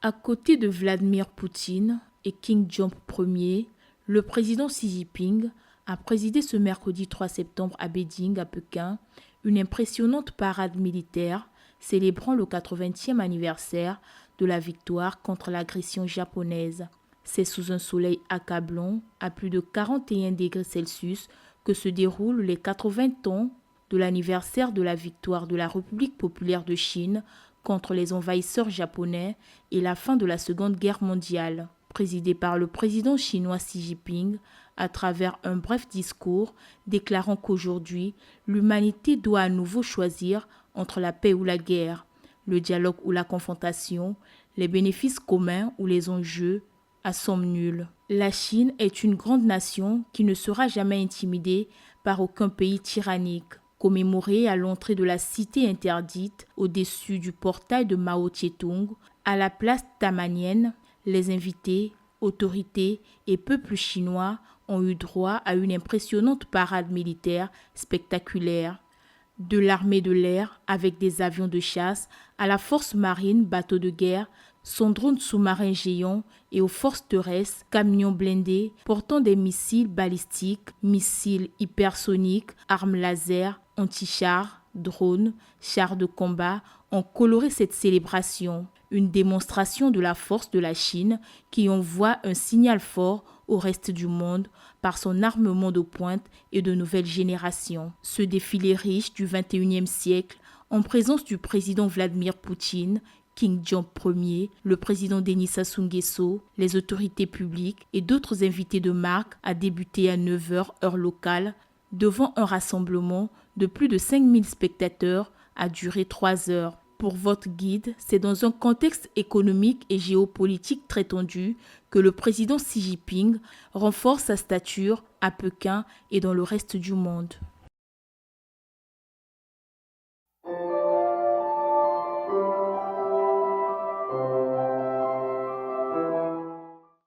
À côté de Vladimir Poutine et Kim Jong Ier, le président Xi Jinping a présidé ce mercredi 3 septembre à Beijing, à Pékin, une impressionnante parade militaire célébrant le 80e anniversaire de la victoire contre l'agression japonaise. C'est sous un soleil accablant, à plus de 41 degrés Celsius, que se déroulent les 80 ans de l'anniversaire de la victoire de la République populaire de Chine contre les envahisseurs japonais et la fin de la Seconde Guerre mondiale. Présidé par le président chinois Xi Jinping, à travers un bref discours déclarant qu'aujourd'hui, l'humanité doit à nouveau choisir entre la paix ou la guerre, le dialogue ou la confrontation, les bénéfices communs ou les enjeux à somme nulle. La Chine est une grande nation qui ne sera jamais intimidée par aucun pays tyrannique. Commémoré à l'entrée de la cité interdite, au-dessus du portail de Mao Tse-tung, à la place Tamanienne, les invités, autorités et peuples chinois ont eu droit à une impressionnante parade militaire spectaculaire. De l'armée de l'air avec des avions de chasse à la force marine, bateaux de guerre, son drone sous-marin géant et aux forces terrestres, camions blindés portant des missiles balistiques, missiles hypersoniques, armes laser, anti-chars, drones, chars de combat ont coloré cette célébration. Une démonstration de la force de la Chine qui envoie un signal fort au reste du monde par son armement de pointe et de nouvelle génération. Ce défilé riche du XXIe siècle, en présence du président Vladimir Poutine, Kim Jong Ier, le président Denis Sassou Nguesso, les autorités publiques et d'autres invités de marque, a débuté à 9 h heure locale, devant un rassemblement de plus de 5000 spectateurs, a duré 3 heures. Pour votre guide, c'est dans un contexte économique et géopolitique très tendu que le président Xi Jinping renforce sa stature à Pékin et dans le reste du monde.